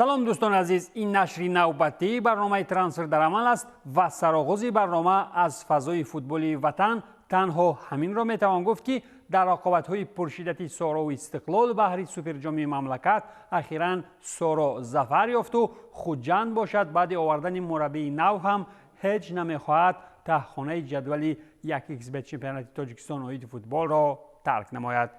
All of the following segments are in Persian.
سلام دوستان عزیز، این نشر نوبتی برنامه ترانسفر در عمل است و سرآغاز برنامه از فضای فوتبالی وطن تنها همین را میتوان گفت که در رقابت‌های پرشدت سارا و استقلال بهر سوپر جام مملکت اخیراً سارا ظفر یافت و خودجند باشد بعد آوردن مربی نو هم هیچ نمیخواهد تهخانه جدول 1x چمپیونات تاجیکستان اوید فوتبال را ترک نماید.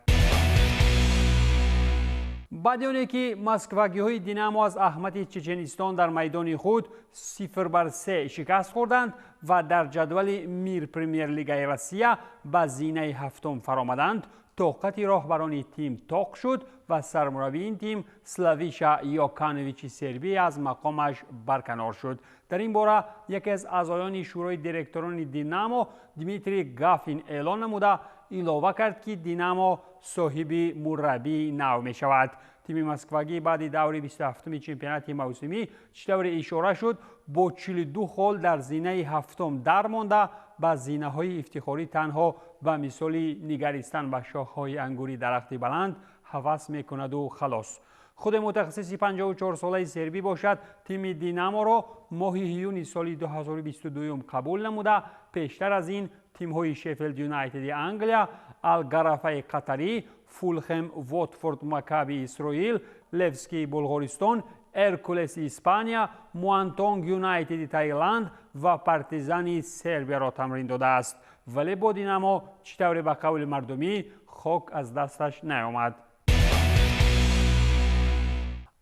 بعد آن که مسکوگی‌های دینامو از احمد چچنستان در میدان خود 0-3 شکست خوردند و در جدول میر پرمیر لیگ روسیه به زینه هفتم فرآمدند، طاقت راهبران تیم طاق شد و سرمربی این تیم سلاویشا یوکانویچ سربی از مقامش برکنار شد. در این باره یکی از اعضایان شورای دیرکتوران دینامو دیمیتری گافین اعلان نموده علاوه کرد که دینامو صاحب مربی نو می شود. تیم مسکوگی بعد دور 27 چمپیونات موسمی چطور اشاره شد با 42 گل در زینه هفتم در مانده به زینه های افتخاری تنها به مثال نگریستن به شاخهای انگوری درخت بلند هوس می کند و خلاص. خود متخصص 54 ساله سربی باشد تیم دینامو را ماه یونی سال 2022 قبول نموده. پیشتر از این تیم های شفیلد یونایتد انگلیا، الگرافه قطری، فولخم واتفورد مکابی اسرائیل، لفسکی بلغارستان، ارکولس اسپانیا، موانتونگ یونایتد تایلند و پارتیزان سربیا را تمرین داده است، ولی با دینامو چطور به قول مردمی خاک از دستش نیامد.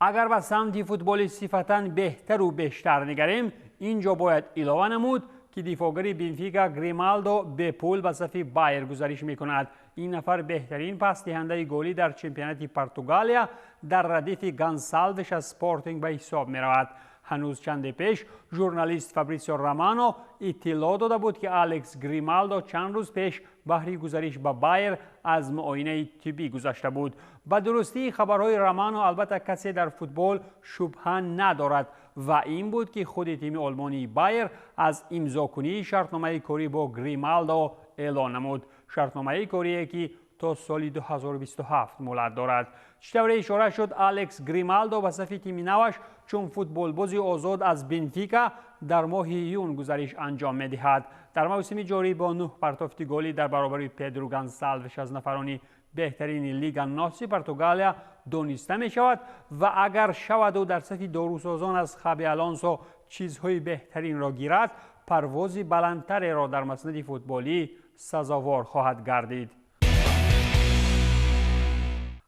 اگر به سمت فوتبال صفتاً بهتر و بیشتر نگریم، اینجا باید علاوه نمود که دفاعگر بنفیکا گریمالدو به پول به صف بایر گزارش میکند. این نفر بهترین پاس دهنده گلی در چمپیونات پرتغالیا در ردیف گانسالوش از اسپورتینگ به حساب می رود. هنوز چند پیش ژورنالیست فابریسیو رومانو اطلاع داده بود که الکس گریمالدو چند روز پیش بهر گزارش به بایر از معاینه طبی گذشته بود. به درستی خبرهای رومانو البته کسی در فوتبال شبهه ندارد و این بود که خود تیم آلمانی بایر از امضاکنی شرطنامه کاری با گریمالدو اعلان نمود. شرطنامه کاری که تا سال 2027 مهلت دارد. چطور اشاره شد الکس گریمالدو به صف تیم نوش چون فوتبال بازی آزاد از بنفیکا در ماه یون گزارش انجام می‌دهد. در موسم جاری با 9 پرتافت گلی در برابر پدرو گانسالوش از نفران بهترین لیگ ناسی پرتغالیا دانسته می شود و اگر شود و در صف داروسازان از خابی آلونسو چیزهای بهترین را گیرد، پروازی بلندتر را در مسند فوتبالی سزاوار خواهد گردید.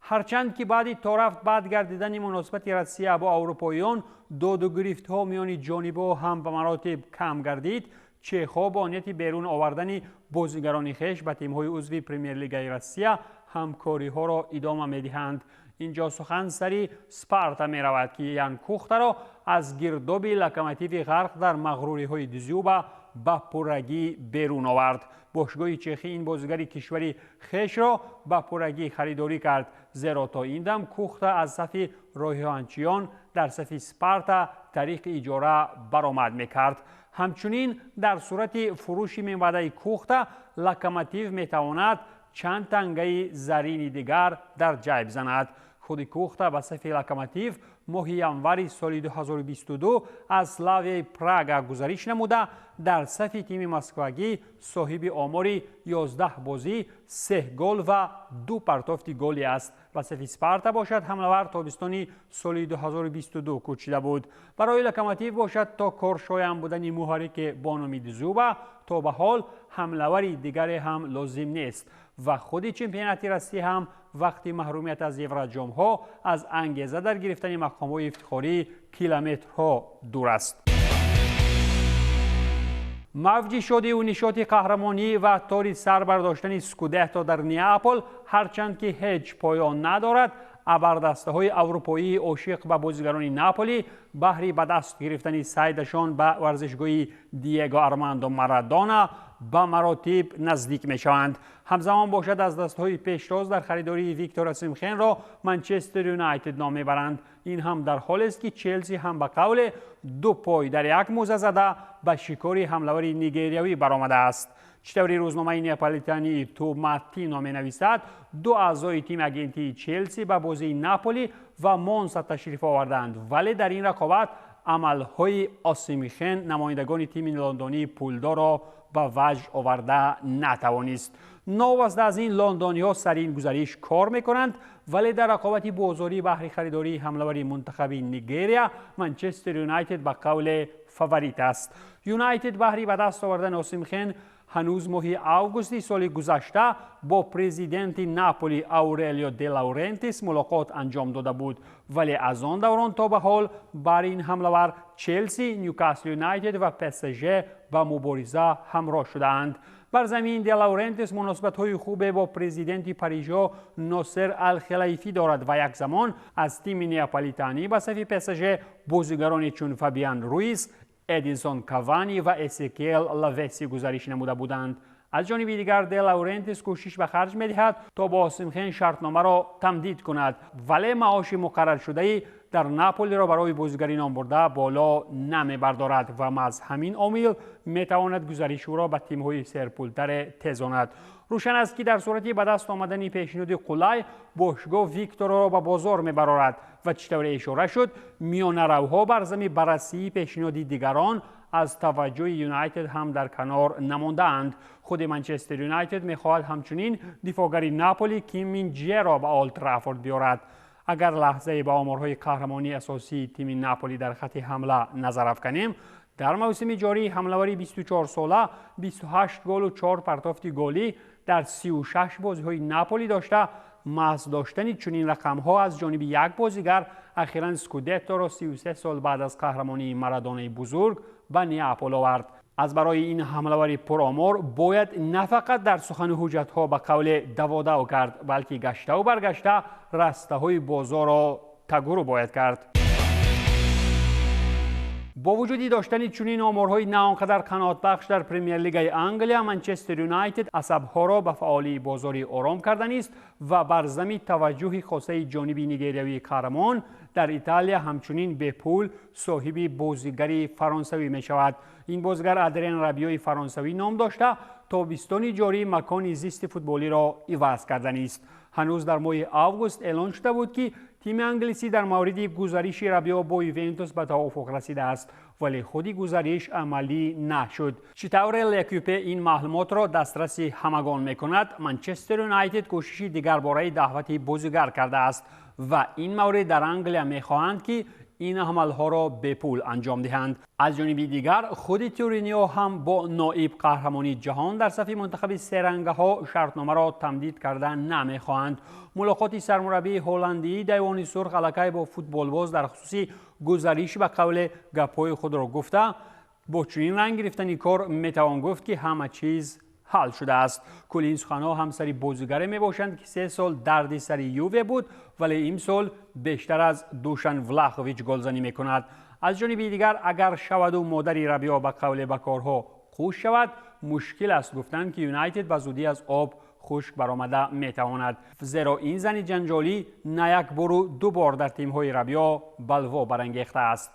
هرچند که بعد تارفت بعد گردیدن مناسبت روسیه با اروپاییان داد و گریفت ها میان جانبها هم به مراتب کم گردید، چخها با نیت بیرون آوردن بازیگران خویش به تیم های عضو پرمیر لیگ روسیه همکاری ها را ادامه میدهند. اینجا سخن سری سپارتا می رود که یان کوختا را از گرداب لوکوموتیو غرق در مغروری های دزیوبا به پرگی بیرون آورد. باشگاه چخی این بازیگر کشوری خویش را به پرگی خریداری کرد، زیرا تا این دم کوختا از صف روحانچیان در صف سپارتا طریق اجاره برآمد میکرد. همچنین در صورت فروش منبع کوختا لوکوموتیو میتواند چند تنگه زرین دیگر در جیب زند. خود کوختا به صف لوکوموتیو ماه ینوری سال 2022 از سلاویا پراگ گزارش نموده در صف تیم مسکوگی صاحب آمار 11 بازی 3 گل و 2 پرتافت گلی است. به صف سپارتا باشد حمله‌ور تابستان سال 2022 کوچیده بود. برای لوکوموتیو باشد تا کارشایان بودن محرک با نام دزوبا تا به حال حمله‌وری دیگری هم لازم نیست و خود چمپیونات روسیه هم وقتی محرومیت از یوروجام ها از انگیزه در گرفتن مقام‌های افتخاری کیلومترها دور است. موج شادی و نشاط قهرمانی و طور سر برداشتن اسکودتو در نیاپل هرچند که هیچ پایان ندارد، ابردسته اروپایی عاشق به بازیگران ناپولی بهر به دست گرفتن سعیدشان به ورزشگاه دیگو آرماندو مارادونا به مراتب نزدیک می شوند. همزمان باشد از دستهای پیشتاز در خریداری ویکتور اوسیمهن را منچستر یونایتد نام میبرند. این هم در حالی است که چلسی هم به قول 2 پای در یک موزه زده به شکار حمله‌ور نیگریوی برآمده است. چطوری روزنامه ناپولیتانی تو ماتینو می نویسد 2 اعضای تیم اگنتی چلسی به بازی ناپولی و مونزا تشریف آوردند، ولی در این رقابت عملهای اوسیمخن نمایندگان تیم لندنی پولدار را به وجه آورده نتوانست. نواسته از این لندنی‌ها سر این گزارش کار میکنند، ولی در رقابت بازاری بهره خریداری حمله‌ور منتخب نیجریه منچستر یونایتد به قول فاوریت است. یونایتد بهره به دست آوردن اوسیمخن هنوز ماه آگوست سال گذشته با پرزیدنت ناپولی اورلیو دی لورنتیس ملاقات انجام داده بود، ولی از آن دوران تا به حال برای این حمله‌ور چلسی، نیوکاسل یونایتد و PSG با مبارزه همراه شدند. بر زمین دی لورنتیس مناسبت‌های خوب با پرزیدنت پاریژ ناصر الخلیفی دارد و یک زمان از تیم ناپولیتانی به صف PSG بازیگرانی چون فابیان رویز، ادینسون کاوانی و اسکیل لاوسی گزارش نموده بودند. از جانب دیگر دی لورنتیس کوشش به خرج می‌دهد تا با اوسیمخن شرطنامه را تمدید کند، ولی معاش مقرر شده در ناپولی را برای بازیگری نام برده بالا نمی‌بردارد و از همین عامل می‌تواند گزارش او را به تیم‌های سرپولتر تزاند. روشن است که در صورتی به دست آمدن پیشنهاد قلای باشگاه ویکتور را به بازار می‌برد و چطور اشاره شد میانه‌روها بر زمین بررسی پیشنهاد دیگران از توجه یونایتد هم در کنار نماندند. خود منچستر یونایتد می‌خواهد همچنین دفاعگر ناپولی کیم من جه را به اولد ترافورد بیاورد. اگر لحظه به آمارهای قهرمانی اساسی تیم ناپولی در خط حمله نظر افکنیم، در موسم جاری حمله‌ور 24 ساله 28 گل و 4 پرتافت گلی در 36 بازی‌های ناپولی داشته. محض داشتن چنین رقم‌ها از جانب یک بازیگر اخیراً اسکودتو را 33 سال بعد از قهرمانی مارادونای بزرگ به نیاپول آورد. از برای این حمله‌ور پرآمار باید نه فقط در سخن حجت‌ها به قول دو کرد، بلکه گشته و برگشته رسته‌های بازار را تگرو باید کرد. با وجود داشتن چنین آمارهای نه آنقدر قناعت بخش در پرمیر لیگ انگلیا، منچستر یونایتد عصب‌ها را به فعالی بازاری آرام کردن است و بر زمین توجه خاصه جانبی نیجریوی قهرمان در ایتالیا همچنین به پول صاحب بازیگری فرانسوی می شود. این بازیگر ادریان رابیوی فرانسوی نام داشته تابستان جاری مکان زیست فوتبالی را عوض کردن است. هنوز در ماه آگوست اعلان شده بود که تیم انگلیسی در مورد گزارش رابیو با یوونتوس به توافق رسیده است، ولی خود گزارش عملی نشد. چطور لکوپه این معلومات را دسترس همگان میکند؟ منچستر یونایتد کوشش دیگر برای دعوت بازیگر کرده است و این مورد در انگلیا میخواهند که این عملها را به پول انجام دهند. از جانب دیگر خود تورینیو هم با نایب قهرمانی جهان در صف منتخب سرنگه ها شرطنامه را تمدید کردن نمیخواهند. ملاقات سرمربی هلندی دیوان سرخ الکی با فوتبال باز در خصوص گزارش به قول گپ‌های خود را گفته با چنین رنگ گرفتن کار میتوان گفت که همه چیز حل شده است. کلین سخن‌ها همسری بازیگر می باشند که 3 سال درد سر یووه بود، ولی امسال بیشتر از دوشان ولاخوویچ گلزنی می کند. از جانب دیگر اگر شود و مادری رابیو به قول بکارها خوش شود، مشکل است گفتن که یونایتد به زودی از آب خشک برآمده می تواند، زیرا این زن جنجالی نه یک بار و 2 بار در تیم‌های رابیو بلوا برانگیخته است.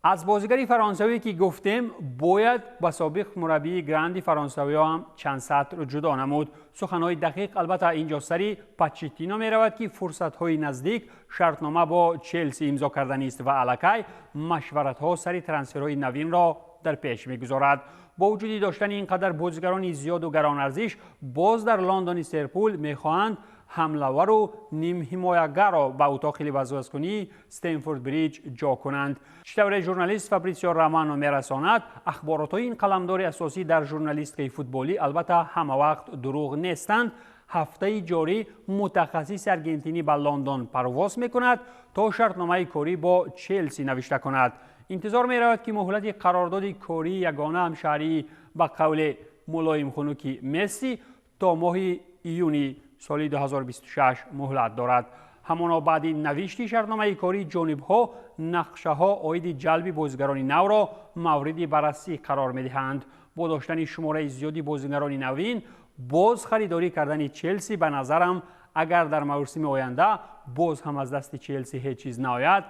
از بازیگری فرانسوی که گفتیم باید با سابق مربی گراند فرانسوی هم چند سطر جدا نمود. سخنهای دقیق البته اینجا سری پاچیتینو می رود که فرصت‌های نزدیک شرطنامه با چلسی امضا کردن است و الکی مشورت‌ها سری ترانسفرهای نوین را در پیش می‌گذارد. با وجود داشتن اینقدر بازیگران زیاد و گران ارزش، باز در لندن سرپول می‌خواهند حمله‌ور و نیم حمایتگر را به اتاق لباس‌کنی استنفورد بریج جا کنند. چطور ژورنالیست فابریسیو رومانو می‌رساند، اخبارات این قلمدار اساسی در ژورنالیستیک فوتبالی البته همه وقت دروغ نیستند. هفته جاری متخصص ارژانتینی به لندن پرواز می‌کند تا شرطنامه کاری با چلسی نوشته کند. انتظار می‌رود که مهلت قرارداد کاری یگانه همشهری به قول ملایم خنوکی مسی تا ماه ایونی سال 2026 مهلت دارد. همانا بعد نوشت شرطنامه کاری جانب‌ها نقشه‌ها عاید جلب بازیگران نو را مورد بررسی قرار می‌دهند. با داشتن شماره زیادی بازیگران نوین، باز خریداری کردن چلسی به نظرم اگر در موسم آینده باز هم از دست چلسی هیچ چیز نیاید،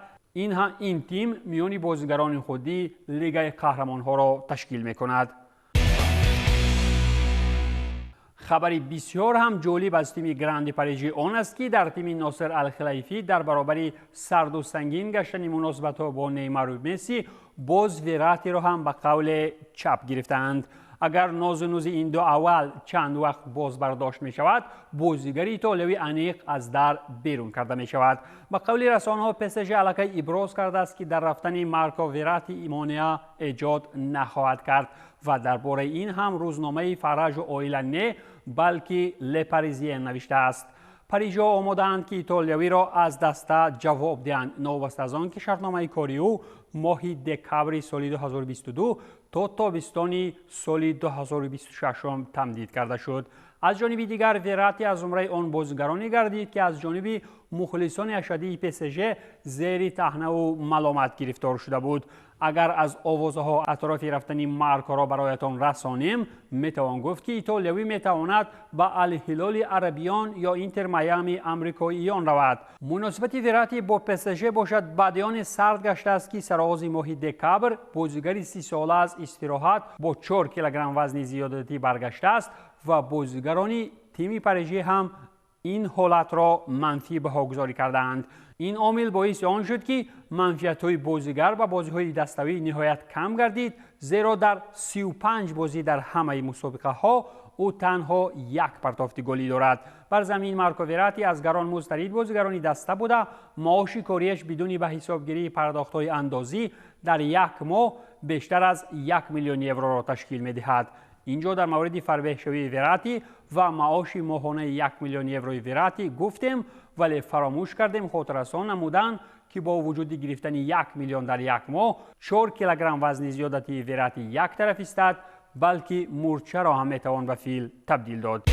این تیم میان بازیگران خودی لیگ قهرمان‌ها را تشکیل می‌کند. خبری بسیار هم جالب از تیم گراند پاریژی آن است که در تیم ناصر الخلیفی در برابر سرد و سنگین گشتن مناسبت‌ها با نیمار و مسی باز وراتی را هم به قول چپ گرفتند. اگر ناز و نوز این دو اول چند وقت باز برداشت می شود، بازیگر ایتالیایی انیق از در بیرون کرده می شود. به قول رسانه‌ها PSG الکی ابراز کرده است که در رفتن مارکو وراتی ایمانیا ایجاد نخواهد کرد و درباره این هم روزنامه فرج و آیل نه بلکه لپاریزین نوشته است. پاریژی آماده‌اند که ایتالیایی را از دسته جواب دهند. نوبت از آن که شرطنامه کاری او ماه دکامبر سال 2022 تا تابستان سال 2026 تمدید کرده شد. از جانب دیگر وراتی از زمره آن بازیگرانی گردید که از جانب مخلصان اشدی PSG زیر طعنه و ملامت گرفتار شده بود. اگر از آوازها اطراف رفتن مارکو را برایتان رسانیم، میتوان گفت که ایتالیایی میتواند به الهلال عربیان یا اینتر میامی آمریکاییان رود. مناسبت وراتی با PSG باشد بعدیان سرد گشته است که سرآغاز ماه دکامبر بازیگر 30 ساله از استراحت با 4 کیلوگرم وزن زیادتی برگشته است و بازیگران تیم پاریژی هم این حالت را منفی بهاگذاری کردند. این عامل باعث آن شد که منفیت‌های بازیگر و بازی‌های دسته‌ای نهایت کم گردید، زیرا در 35 بازی در همه مسابقه‌ها او تنها یک پرتافت گلی دارد. بر زمین مارکو وراتی از گران مسترید بازیگرانی دسته بوده، معاش کاریش بدون به حسابگیری پرداخت‌های اندازی در یک ماه بیشتر از 1 میلیون یورو را تشکیل می‌دهد. اینجا در مورد فربه‌شوی وراتی و معاش ماهانه 1 میلیون یوروی وراتی گفتیم، ولی فراموش کردیم خاطررسان نمودند که با وجود گرفتن 1 میلیون در یک ماه 4 کیلوگرم وزن زیادتی وراتی یک طرف است، بلکه مورچه را هم میتوان به فیل تبدیل داد.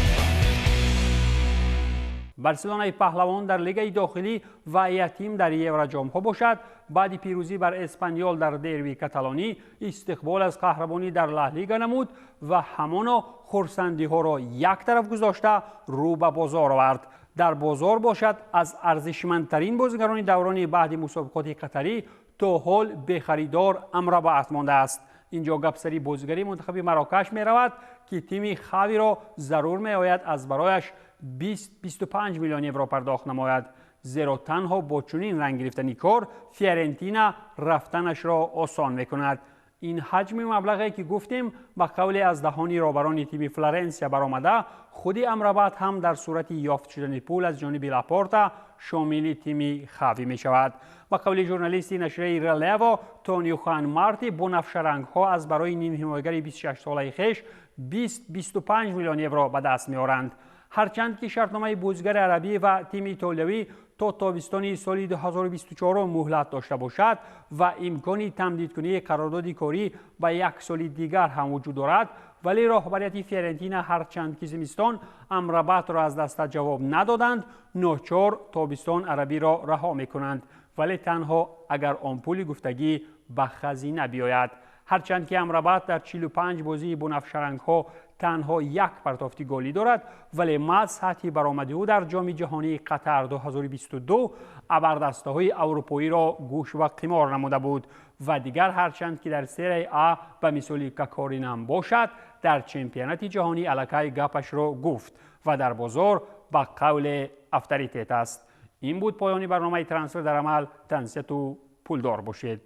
بارسلونای پهلوان در لیگ داخلی و یتیم در یوروجام ها باشد. بعد پیروزی بر اسپانیول در دربی کاتالانی استقبال از قهرمانی در لالیگا نمود و همانا خرسندی ها را یک طرف گذاشته رو به بازار آورد. در بازار باشد از ارزشمندترین بازیگران دوران بعد مسابقات قطری تا حال به خریدار امرباط مانده است. اینجا گپسری بازیگری منتخب مراکش می رود که تیم خاوی را ضرور می آید از برایش 20-25 میلیون یورو پرداخت نماید، زیرا تنها با چنین رنگ گرفتن کار فیورنتینا رفتنش را آسان می کند. این حجم مبلغی که گفتیم به قول از دهان رهبران تیم فلورنسیا برآمده، خود امرباط هم در صورت یافت شدن پول از جانب لاپورتا شامل تیم خاوی می شود. به قول ژورنالیست نشریه ریلیو تونیو خان مارتی، بنفش رنگ ها از برای نیم حمایتگر 26 ساله خویش 20-25 میلیون یورو به دست می آورند. هرچند که شرطنامه بازیگر عربی و تیم ایتالیایی تا تابستان سال 2024 مهلت داشته باشد و امکانی تمدید کنی قرارداد کاری به یک سال دیگر هم وجود دارد، ولی رهبریت فیورنتینا هرچند که زمستان امرباط را از دست جواب ندادند، ناچار تابستان عربی را رها میکنند، ولی تنها اگر آن پول گفتگی به خزینه بیاید. هرچند که امرباط در 45 بازی بنفش رنگ ها تنها یک پرتافت گلی دارد، ولی مد سطح برآمده او در جام جهانی قطر 2022 ابردسته های اروپایی را گوش و قمار نموده بود و دیگر هرچند که در سری آ به مثالی کاری نم باشد، در چمپیونات جهانی الکی گپش را گفت و در بازار به قول افتریتت است. این بود پایانی برنامه ترانسفر در عمل. تنسیت و پولدار باشید.